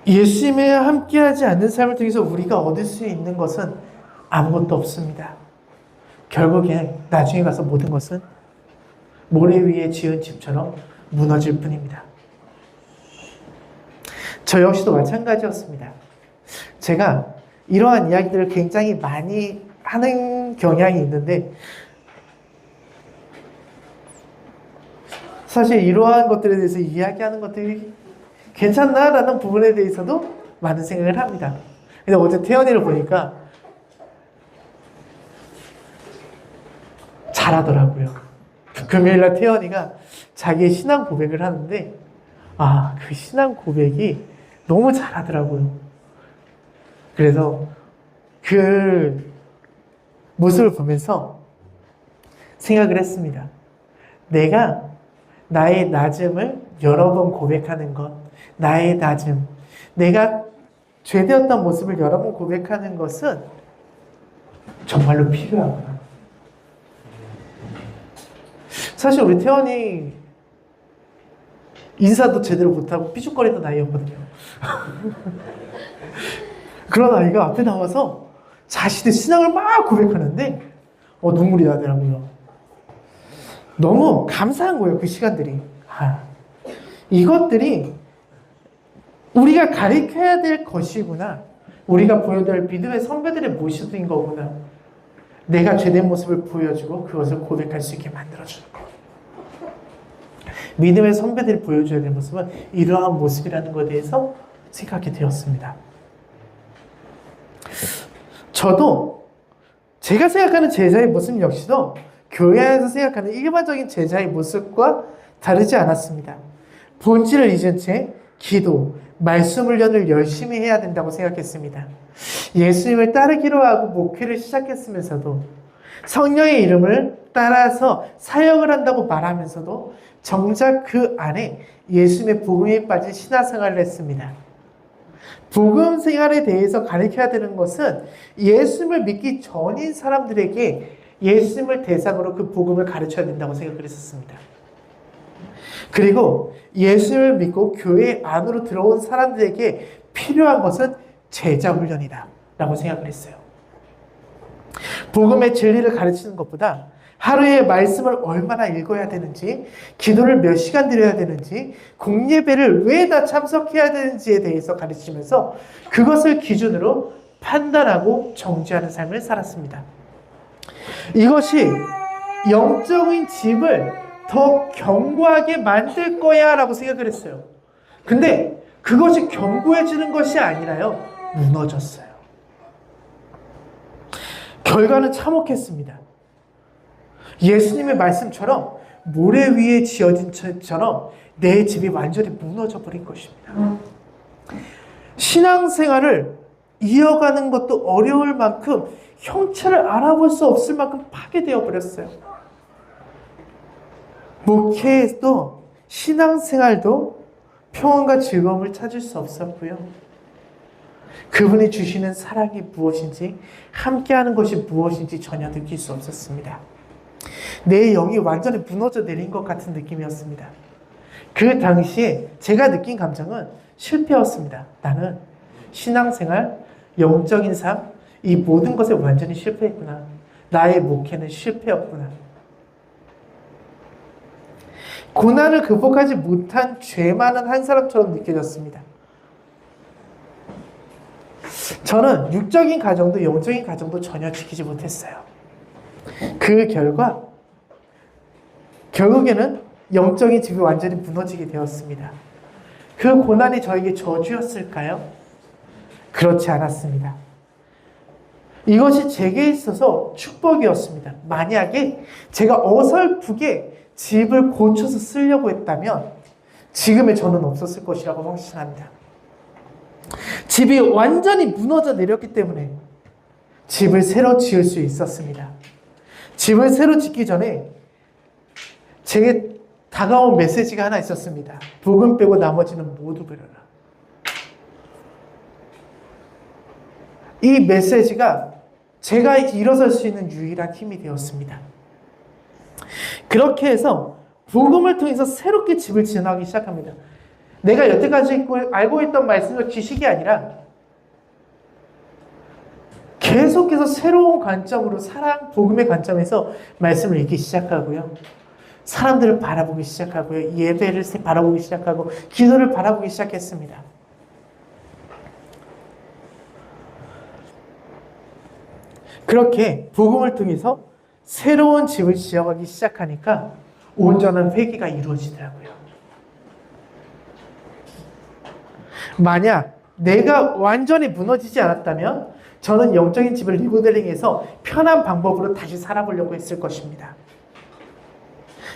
예수님에 함께하지 않는 삶을 통해서 우리가 얻을 수 있는 것은 아무것도 없습니다. 결국에 나중에 가서 모든 것은 모래 위에 지은 집처럼 무너질 뿐입니다. 저 역시도 마찬가지였습니다. 제가 이러한 이야기들을 굉장히 많이 하는 경향이 있는데 사실 이러한 것들에 대해서 이야기하는 것들이 괜찮나라는 부분에 대해서도 많은 생각을 합니다. 근데 어제 태연이를 보니까 잘하더라고요. 금요일날 태연이가 자기의 신앙 고백을 하는데 그 신앙 고백이 너무 잘하더라고요. 그래서 그 모습을 보면서 생각을 했습니다. 내가 나의 낮음을 여러 번 고백하는 것, 나의 다짐, 내가 죄되었던 모습을 여러 번 고백하는 것은 정말로 필요하구나. 사실 우리 태원이 인사도 제대로 못하고 삐죽거리던 아이였거든요. 그런 아이가 앞에 나와서 자신의 신앙을 막 고백하는데 눈물이 나더라고요. 너무 감사한 거예요, 그 시간들이. 이것들이 우리가 가르쳐야 될 것이구나. 우리가 보여야 할 믿음의 선배들의 모습인 거구나. 내가 죄된 모습을 보여주고 그것을 고백할 수 있게 만들어주는 거. 믿음의 선배들이 보여줘야 될 모습은 이러한 모습이라는 것에 대해서 생각하게 되었습니다. 저도 제가 생각하는 제자의 모습 역시도 교회 안에서 생각하는 일반적인 제자의 모습과 다르지 않았습니다. 본질을 잊은 채 기도, 말씀 훈련을 열심히 해야 된다고 생각했습니다. 예수님을 따르기로 하고 목회를 시작했으면서도 성령의 이름을 따라서 사역을 한다고 말하면서도 정작 그 안에 예수님의 복음에 빠진 신앙생활을 했습니다. 복음 생활에 대해서 가르쳐야 되는 것은 예수님을 믿기 전인 사람들에게 예수님을 대상으로 그 복음을 가르쳐야 된다고 생각을 했었습니다. 그리고 예수님을 믿고 교회 안으로 들어온 사람들에게 필요한 것은 제자 훈련이다 라고 생각을 했어요. 복음의 진리를 가르치는 것보다 하루에 말씀을 얼마나 읽어야 되는지, 기도를 몇 시간 드려야 되는지, 공예배를 왜 다 참석해야 되는지에 대해서 가르치면서 그것을 기준으로 판단하고 정죄하는 삶을 살았습니다. 이것이 영적인 집을 더 견고하게 만들 거야 라고 생각을 했어요. 근데 그것이 견고해지는 것이 아니라요, 무너졌어요. 결과는 참혹했습니다. 예수님의 말씀처럼 모래 위에 지어진 것처럼 내 집이 완전히 무너져 버린 것입니다. 신앙생활을 이어가는 것도 어려울 만큼 형체를 알아볼 수 없을 만큼 파괴되어 버렸어요. 목회에도 신앙생활도 평안과 즐거움을 찾을 수 없었고요. 그분이 주시는 사랑이 무엇인지, 함께하는 것이 무엇인지 전혀 느낄 수 없었습니다. 내 영이 완전히 무너져 내린 것 같은 느낌이었습니다. 그 당시에 제가 느낀 감정은 실패였습니다. 나는 신앙생활, 영적인 삶, 이 모든 것에 완전히 실패했구나. 나의 목회는 실패였구나. 고난을 극복하지 못한 죄 많은 한 사람처럼 느껴졌습니다. 저는 육적인 가정도 영적인 가정도 전혀 지키지 못했어요. 그 결과 결국에는 영적인 집이 완전히 무너지게 되었습니다. 그 고난이 저에게 저주였을까요? 그렇지 않았습니다. 이것이 제게 있어서 축복이었습니다. 만약에 제가 어설프게 집을 고쳐서 쓰려고 했다면 지금의 저는 없었을 것이라고 확신합니다. 집이 완전히 무너져 내렸기 때문에 집을 새로 지을 수 있었습니다. 집을 새로 짓기 전에 제게 다가온 메시지가 하나 있었습니다. 복음 빼고 나머지는 모두 버려라. 이 메시지가 제가 일어설 수 있는 유일한 힘이 되었습니다. 그렇게 해서 복음을 통해서 새롭게 집을 지어나가기 시작합니다. 내가 여태까지 알고 있던 말씀과 지식이 아니라 계속해서 새로운 관점으로 사랑, 복음의 관점에서 말씀을 읽기 시작하고요. 사람들을 바라보기 시작하고요. 예배를 바라보기 시작하고 기도를 바라보기 시작했습니다. 그렇게 복음을 통해서 새로운 집을 지어가기 시작하니까 온전한 회개가 이루어지더라고요. 만약 내가 완전히 무너지지 않았다면 저는 영적인 집을 리모델링해서 편한 방법으로 다시 살아보려고 했을 것입니다.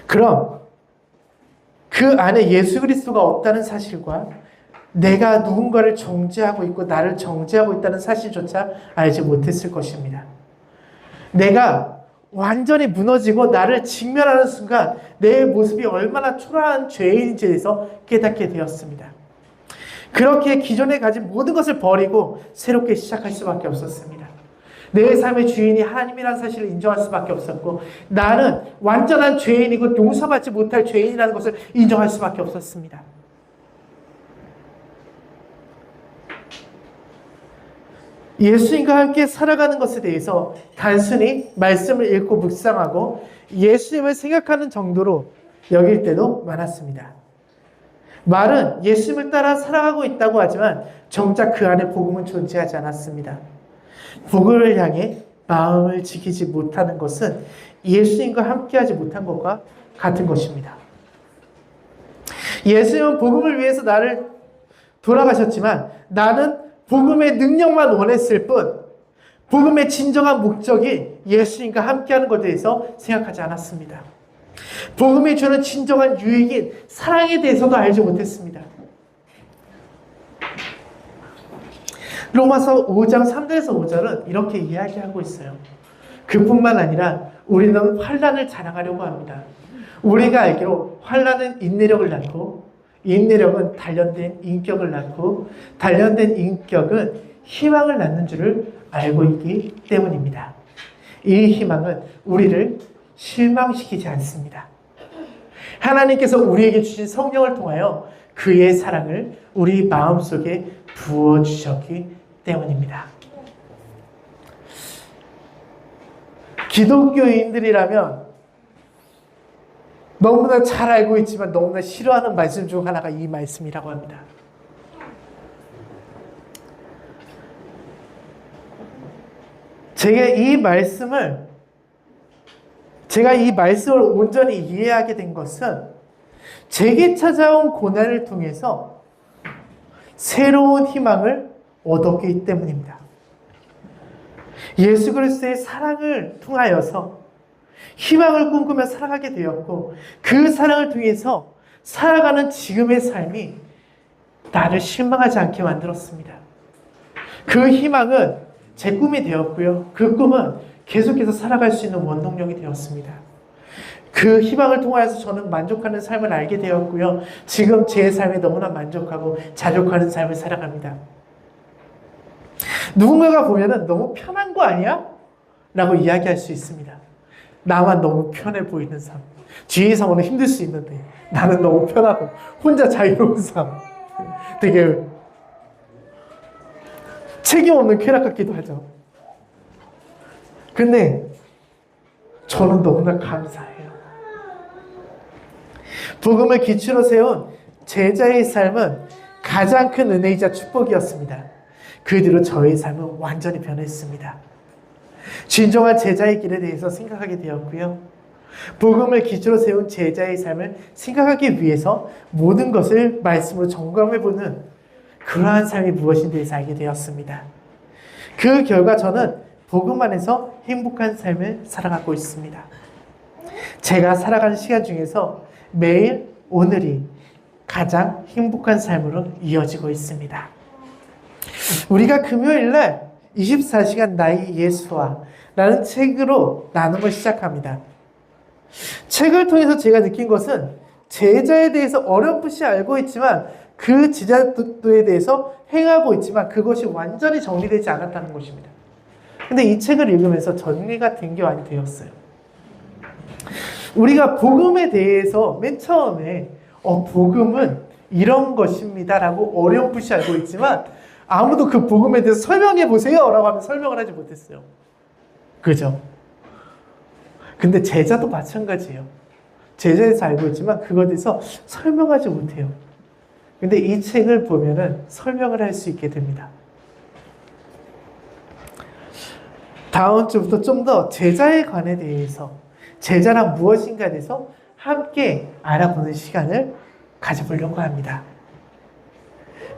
그럼 그 안에 예수 그리스도가 없다는 사실과 내가 누군가를 정죄하고 있고 나를 정죄하고 있다는 사실조차 알지 못했을 것입니다. 내가 완전히 무너지고 나를 직면하는 순간 내 모습이 얼마나 초라한 죄인인지에 대해서 깨닫게 되었습니다. 그렇게 기존에 가진 모든 것을 버리고 새롭게 시작할 수밖에 없었습니다. 내 삶의 주인이 하나님이라는 사실을 인정할 수밖에 없었고 나는 완전한 죄인이고 용서받지 못할 죄인이라는 것을 인정할 수밖에 없었습니다. 예수님과 함께 살아가는 것에 대해서 단순히 말씀을 읽고 묵상하고 예수님을 생각하는 정도로 여길 때도 많았습니다. 말은 예수님을 따라 살아가고 있다고 하지만 정작 그 안에 복음은 존재하지 않았습니다. 복음을 향해 마음을 지키지 못하는 것은 예수님과 함께하지 못한 것과 같은 것입니다. 예수님은 복음을 위해서 나를 돌아가셨지만 나는 복음의 능력만 원했을 뿐 복음의 진정한 목적이 예수님과 함께하는 것에 대해서 생각하지 않았습니다. 복음이 주는 진정한 유익인 사랑에 대해서도 알지 못했습니다. 로마서 5장 3절에서 5절은 이렇게 이야기하고 있어요. 그뿐만 아니라 우리는 환난을 자랑하려고 합니다. 우리가 알기로 환난은 인내력을 낳고 인내력은 단련된 인격을 낳고 단련된 인격은 희망을 낳는 줄을 알고 있기 때문입니다. 이 희망은 우리를 실망시키지 않습니다. 하나님께서 우리에게 주신 성령을 통하여 그의 사랑을 우리 마음속에 부어주셨기 때문입니다. 기독교인들이라면 너무나 잘 알고 있지만 너무나 싫어하는 말씀 중 하나가 이 말씀이라고 합니다. 제가 이 말씀을 온전히 이해하게 된 것은 제게 찾아온 고난을 통해서 새로운 희망을 얻었기 때문입니다. 예수 그리스도의 사랑을 통하여서 희망을 꿈꾸며 살아가게 되었고 그 사랑을 통해서 살아가는 지금의 삶이 나를 실망하지 않게 만들었습니다. 그 희망은 제 꿈이 되었고요. 그 꿈은 계속해서 살아갈 수 있는 원동력이 되었습니다. 그 희망을 통하여서 저는 만족하는 삶을 알게 되었고요. 지금 제 삶에 너무나 만족하고 자족하는 삶을 살아갑니다. 누군가가 보면은 너무 편한 거 아니야? 라고 이야기할 수 있습니다. 나만 너무 편해 보이는 삶. 뒤에서 오는 힘들 수 있는데 나는 너무 편하고 혼자 자유로운 삶. 되게 책임 없는 쾌락 같기도 하죠. 근데 저는 너무나 감사해요. 복음을 기초로 세운 제자의 삶은 가장 큰 은혜이자 축복이었습니다. 그 뒤로 저의 삶은 완전히 변했습니다. 진정한 제자의 길에 대해서 생각하게 되었고요. 복음을 기초로 세운 제자의 삶을 생각하기 위해서 모든 것을 말씀으로 점검해보는 그러한 삶이 무엇인지에 대해서 알게 되었습니다. 그 결과 저는 복음 안에서 행복한 삶을 살아가고 있습니다. 제가 살아가는 시간 중에서 매일 오늘이 가장 행복한 삶으로 이어지고 있습니다. 우리가 금요일날 24시간 나의 예수와 라는 책으로 나눔을 시작합니다. 책을 통해서 제가 느낀 것은 제자에 대해서 어렴풋이 알고 있지만 그 제자도에 대해서 행하고 있지만 그것이 완전히 정리되지 않았다는 것입니다. 근데 이 책을 읽으면서 정리가 된 게 많이 되었어요. 우리가 복음에 대해서 맨 처음에 복음은 이런 것입니다 라고 어렴풋이 알고 있지만 아무도 그 복음에 대해서 설명해 보세요 라고 하면 설명을 하지 못했어요. 그죠? 근데 제자도 마찬가지예요. 제자에서 알고 있지만 그것에 대해서 설명하지 못해요. 근데 이 책을 보면은 설명을 할 수 있게 됩니다. 다음 주부터 좀 더 제자에 관해 대해서 제자란 무엇인가에 대해서 함께 알아보는 시간을 가져보려고 합니다.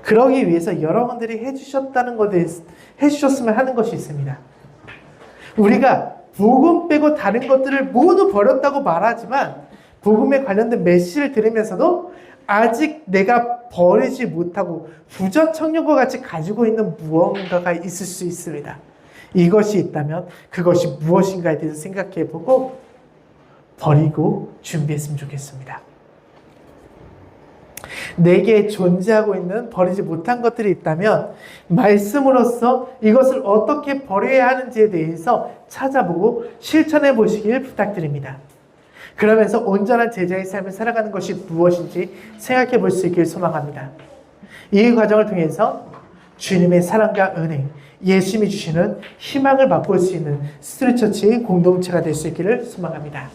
그러기 위해서 여러분들이 해주셨다는 것에 해주셨으면 하는 것이 있습니다. 우리가 복음 빼고 다른 것들을 모두 버렸다고 말하지만 복음에 관련된 메시지를 들으면서도 아직 내가 버리지 못하고 부전청력과 같이 가지고 있는 무언가가 있을 수 있습니다. 이것이 있다면 그것이 무엇인가에 대해서 생각해보고 버리고 준비했으면 좋겠습니다. 내게 존재하고 있는 버리지 못한 것들이 있다면 말씀으로써 이것을 어떻게 버려야 하는지에 대해서 찾아보고 실천해 보시길 부탁드립니다. 그러면서 온전한 제자의 삶을 살아가는 것이 무엇인지 생각해 볼 수 있길 소망합니다. 이 과정을 통해서 주님의 사랑과 은혜, 예수님이 주시는 희망을 맛볼 수 있는 스트리처치의 공동체가 될 수 있기를 소망합니다.